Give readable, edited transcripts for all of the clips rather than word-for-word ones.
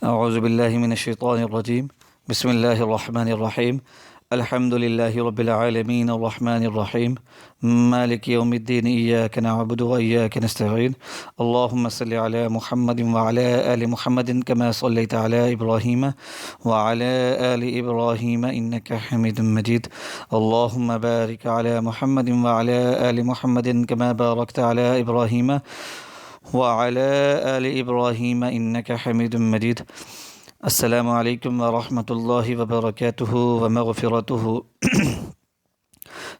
اعوذ باللہ من الشیطان الرجیم بسم اللہ الرحمن الرحیم الحمد للہ رب العالمین الرحمن الرحیم مالک یوم الدین ایاک نعبد و ایاک نستعین اللہم صلی علی محمد وعلی آل محمد کما صلیت علی ابراہیم وعلی آل ابراہیم انک حمید مجید اللہم بارک علی محمد وعلی آل محمد کما بارکت علی ابراہیم وعلى آل ابراہیم انک حمید مجید السلام علیکم ورحمۃ اللہ وبرکاتہ ومغفرتہ۔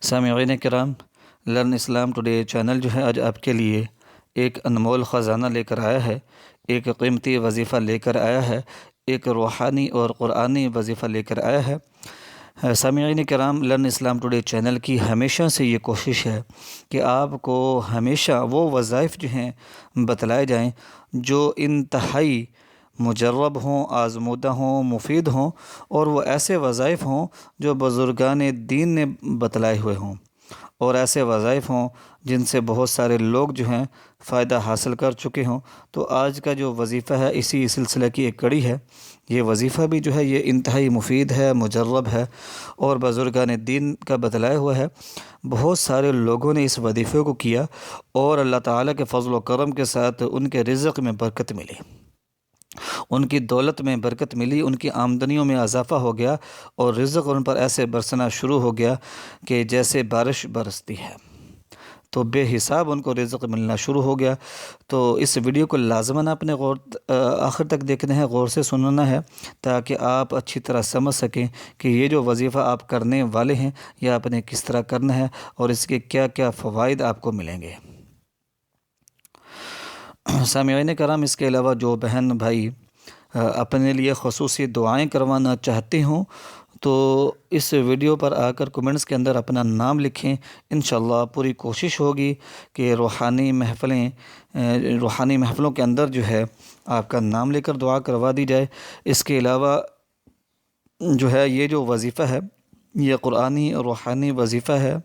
سامعین کرام، لرن اسلام ٹوڈے چینل جو ہے آج آپ کے لیے ایک انمول خزانہ لے کر آیا ہے، ایک قیمتی وظیفہ لے کر آیا ہے، ایک روحانی اور قرآنی وظیفہ لے کر آیا ہے۔ سامعین کرام، لرن اسلام ٹوڈے چینل کی ہمیشہ سے یہ کوشش ہے کہ آپ کو ہمیشہ وہ وظائف جو ہیں بتلائے جائیں جو انتہائی مجرب ہوں، آزمودہ ہوں، مفید ہوں، اور وہ ایسے وظائف ہوں جو بزرگان دین نے بتلائے ہوئے ہوں، اور ایسے وظائف ہوں جن سے بہت سارے لوگ جو ہیں فائدہ حاصل کر چکے ہوں۔ تو آج کا جو وظیفہ ہے اسی سلسلہ کی ایک کڑی ہے۔ یہ وظیفہ بھی جو ہے یہ انتہائی مفید ہے، مجرب ہے، اور بزرگان دین کا بتلایا ہوا ہے۔ بہت سارے لوگوں نے اس وظیفے کو کیا اور اللہ تعالیٰ کے فضل و کرم کے ساتھ ان کے رزق میں برکت ملی، ان کی دولت میں برکت ملی، ان کی آمدنیوں میں اضافہ ہو گیا، اور رزق ان پر ایسے برسنا شروع ہو گیا کہ جیسے بارش برستی ہے، تو بے حساب ان کو رزق ملنا شروع ہو گیا۔ تو اس ویڈیو کو لازماً آپ نے آخر تک دیکھنا ہے، غور سے سننا ہے، تاکہ آپ اچھی طرح سمجھ سکیں کہ یہ جو وظیفہ آپ کرنے والے ہیں یہ آپ نے کس طرح کرنا ہے اور اس کے کیا کیا فوائد آپ کو ملیں گے۔ سامعین کرام، اس کے علاوہ جو بہن بھائی اپنے لیے خصوصی دعائیں کروانا چاہتے ہوں تو اس ویڈیو پر آ کر کومنٹس کے اندر اپنا نام لکھیں۔ انشاءاللہ پوری کوشش ہوگی کہ روحانی محفلوں کے اندر جو ہے آپ کا نام لے کر دعا کروا دی جائے۔ اس کے علاوہ جو ہے یہ جو وظیفہ ہے یہ قرآنی اور روحانی وظیفہ ہے،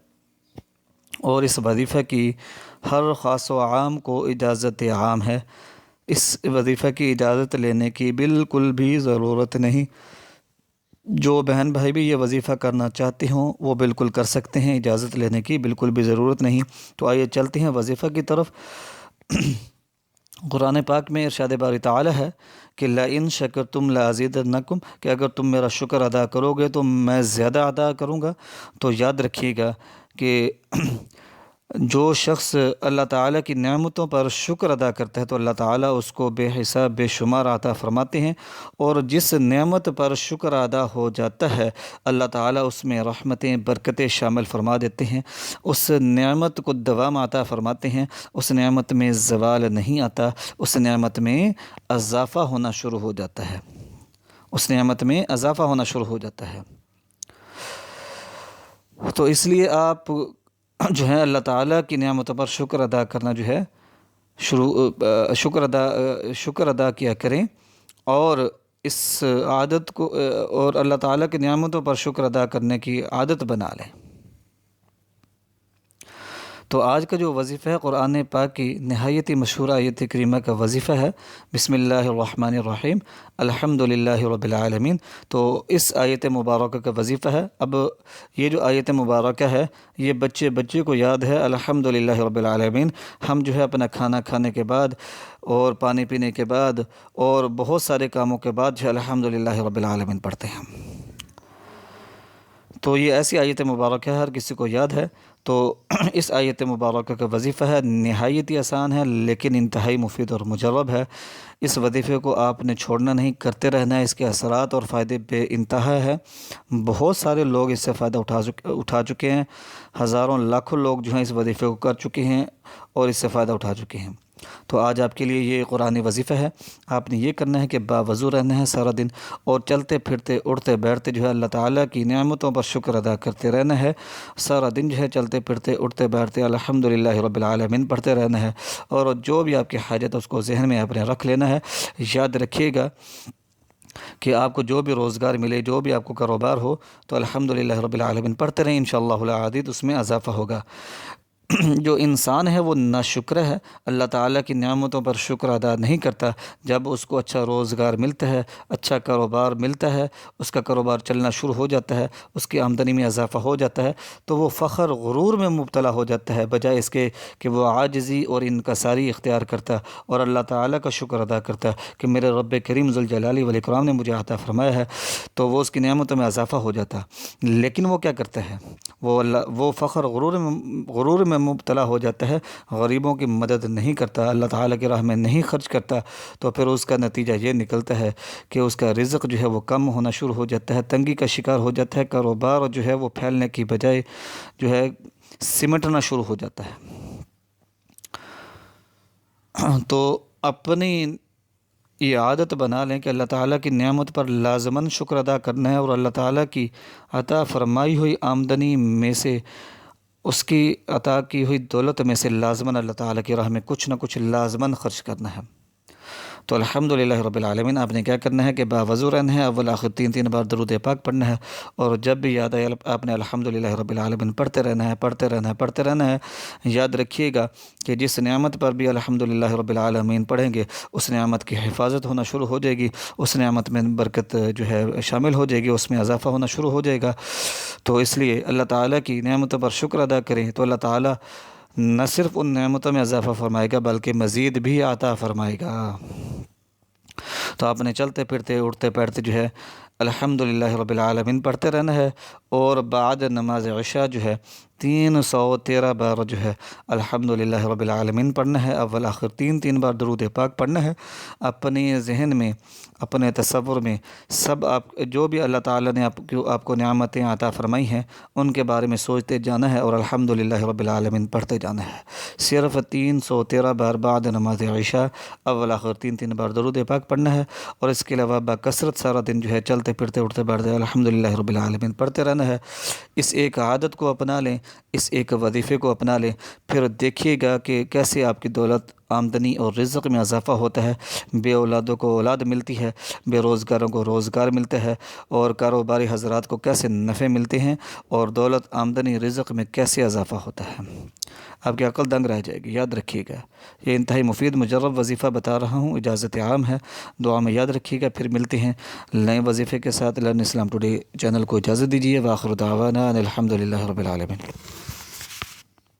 اور اس وظیفہ کی ہر خاص و عام کو اجازت عام ہے۔ اس وظیفہ کی اجازت لینے کی بالکل بھی ضرورت نہیں۔ جو بہن بھائی بھی یہ وظیفہ کرنا چاہتے ہوں وہ بالکل کر سکتے ہیں، اجازت لینے کی بالکل بھی ضرورت نہیں۔ تو آئیے چلتے ہیں وظیفہ کی طرف۔ قرآن پاک میں ارشاد باری تعالی ہے کہ لَإِن شَكَرْتُمْ لَأَزِيدَنَّكُمْ، کہ اگر تم میرا شکر ادا کرو گے تو میں زیادہ ادا کروں گا۔ تو یاد رکھیے گا کہ جو شخص اللہ تعالیٰ کی نعمتوں پر شکر ادا کرتا ہے تو اللہ تعالیٰ اس کو بے حساب بے شمار عطا فرماتے ہیں، اور جس نعمت پر شکر ادا ہو جاتا ہے اللہ تعالیٰ اس میں رحمتیں برکتیں شامل فرما دیتے ہیں، اس نعمت کو دوام عطا فرماتے ہیں، اس نعمت میں زوال نہیں آتا، اس نعمت میں اضافہ ہونا شروع ہو جاتا ہے، اس نعمت میں اضافہ ہونا شروع ہو جاتا ہے۔ تو اس لیے آپ جو ہے اللہ تعالیٰ کی نعمتوں پر شکر ادا کرنا جو ہے شکر ادا کیا کریں، اور اس عادت کو اور اللہ تعالیٰ کی نعمتوں پر شکر ادا کرنے کی عادت بنا لیں۔ تو آج کا جو وظیفہ ہے قرآن پاک کی نہایت ہی مشہور آیت کریمہ کا وظیفہ ہے، بسم اللہ الرحمن الرحیم الحمد للہ رب العالمین۔ تو اس آیت مبارکہ کا وظیفہ ہے۔ اب یہ جو آیت مبارکہ ہے یہ بچے کو یاد ہے الحمد للہ رب العالمین۔ ہم جو ہے اپنا کھانا کھانے کے بعد اور پانی پینے کے بعد اور بہت سارے کاموں کے بعد جو ہے الحمد للہ رب العالمین پڑھتے ہیں۔ تو یہ ایسی آیت مبارکہ ہے، ہر کسی کو یاد ہے۔ تو اس آیت مبارکہ کا وظیفہ ہے، نہایت ہی آسان ہے لیکن انتہائی مفید اور مجرب ہے۔ اس وظیفے کو آپ نے چھوڑنا نہیں، کرتے رہنا ہے۔ اس کے اثرات اور فائدے بے انتہا ہے۔ بہت سارے لوگ اس سے فائدہ اٹھا چکے ہیں، ہزاروں لاکھوں لوگ جو ہیں اس وظیفے کو کر چکے ہیں اور اس سے فائدہ اٹھا چکے ہیں۔ تو آج آپ کے لیے یہ قرآنی وظیفہ ہے۔ آپ نے یہ کرنا ہے کہ باوضو رہنا ہے سارا دن، اور چلتے پھرتے اٹھتے بیٹھتے جو ہے اللہ تعالیٰ کی نعمتوں پر شکر ادا کرتے رہنا ہے۔ سارا دن جو ہے چلتے پھرتے اٹھتے بیٹھتے الحمدللہ رب العالمین پڑھتے رہنا ہے، اور جو بھی آپ کی حاجت ہے اس کو ذہن میں آپ نے رکھ لینا ہے۔ یاد رکھیے گا کہ آپ کو جو بھی روزگار ملے، جو بھی آپ کو کاروبار ہو، تو الحمدللہ رب العالمین پڑھتے رہیں، انشاءاللہ العزیز اس میں اضافہ ہوگا۔ جو انسان ہے وہ ناشکر ہے، اللہ تعالیٰ کی نعمتوں پر شکر ادا نہیں کرتا، جب اس کو اچھا روزگار ملتا ہے، اچھا کاروبار ملتا ہے، اس کا کاروبار چلنا شروع ہو جاتا ہے، اس کی آمدنی میں اضافہ ہو جاتا ہے، تو وہ فخر غرور میں مبتلا ہو جاتا ہے، بجائے اس کے کہ وہ عاجزی اور انکساری اختیار کرتا اور اللہ تعالیٰ کا شکر ادا کرتا کہ میرے رب کریم ذوالجلال والاکرام نے مجھے عطا فرمایا ہے، تو وہ اس کی نعمتوں میں اضافہ ہو جاتا۔ لیکن وہ کیا کرتا ہے، وہ فخر غرور میں مبتلا ہو جاتا ہے، غریبوں کی مدد نہیں کرتا، اللہ تعالیٰ کی راہ میں نہیں خرچ کرتا، تو پھر اس کا نتیجہ یہ نکلتا ہے کہ اس کا رزق جو ہے وہ کم ہونا شروع ہو جاتا ہے، تنگی کا شکار ہو جاتا ہے، کاروبار جو ہے وہ پھیلنے کی بجائے جو ہے سمٹنا شروع ہو جاتا ہے۔ تو اپنی یہ عادت بنا لیں کہ اللہ تعالیٰ کی نعمت پر لازماً شکر ادا کرنا ہے، اور اللہ تعالیٰ کی عطا فرمائی ہوئی آمدنی میں سے، اس کی عطا کی ہوئی دولت میں سے لازماً اللہ تعالیٰ کی راہ میں کچھ نہ کچھ لازماً خرچ کرنا ہے۔ تو الحمدللہ رب العالمین، آپ نے کیا کرنا ہے کہ باوضو رہنا ہے، اول آخر 3 بار درود پاک پڑھنا ہے، اور جب بھی یاد آئے آپ نے الحمدللہ رب العالمین پڑھتے رہنا ہے۔ یاد رکھیے گا کہ جس نعمت پر بھی الحمدللہ رب العالمین پڑھیں گے، اس نعمت کی حفاظت ہونا شروع ہو جائے گی، اس نعمت میں برکت جو ہے شامل ہو جائے گی، اس میں اضافہ ہونا شروع ہو جائے گا۔ تو اس لیے اللہ تعالیٰ کی نعمتوں پر شکر ادا کریں، تو اللہ تعالیٰ نہ صرف ان نعمتوں میں اضافہ فرمائے گا بلکہ مزید بھی عطا فرمائے گا۔ تو آپ نے چلتے پھرتے اٹھتے بیٹھتے جو ہے الحمدللہ رب العالمین پڑھتے رہنا ہے، اور بعد نماز عشاء جو ہے 313 بار جو ہے الحمدللہ رب العالمین پڑھنا ہے، اول آخر 3 بار درود پاک پڑھنا ہے۔ اپنے ذہن میں، اپنے تصور میں سب جو بھی اللہ تعالیٰ نے آپ کو نعمتیں عطا فرمائی ہیں ان کے بارے میں سوچتے جانا ہے، اور الحمدللہ رب العالمین پڑھتے جانا ہے۔ صرف 313 بار بعد نماز عشاء اول آخر 3 بار درود پاک پڑھنا ہے، اور اس کے علاوہ بکثرت سارا دن جو ہے چلتے پھرتے اٹھتے بیٹھتے الحمدللہ رب العالمین پڑھتے رہنا ہے۔ اس ایک عادت کو اپنا لیں، اس ایک وظیفے کو اپنا لیں، پھر دیکھیے گا کہ کیسے آپ کی دولت، آمدنی اور رزق میں اضافہ ہوتا ہے، بے اولادوں کو اولاد ملتی ہے، بے روزگاروں کو روزگار ملتا ہے، اور کاروباری حضرات کو کیسے نفع ملتے ہیں، اور دولت، آمدنی، رزق میں کیسے اضافہ ہوتا ہے۔ آپ کی عقل دنگ رہ جائے گی، یاد رکھیے گا۔ یہ انتہائی مفید مجرب وظیفہ بتا رہا ہوں، اجازت عام ہے، دعا میں یاد رکھیے گا۔ پھر ملتے ہیں نئے وظیفے کے ساتھ۔ لرن اسلام ٹوڈے چینل کو اجازت دیجیے۔ وآخر دعوانا ان الحمدللہ رب العالمین۔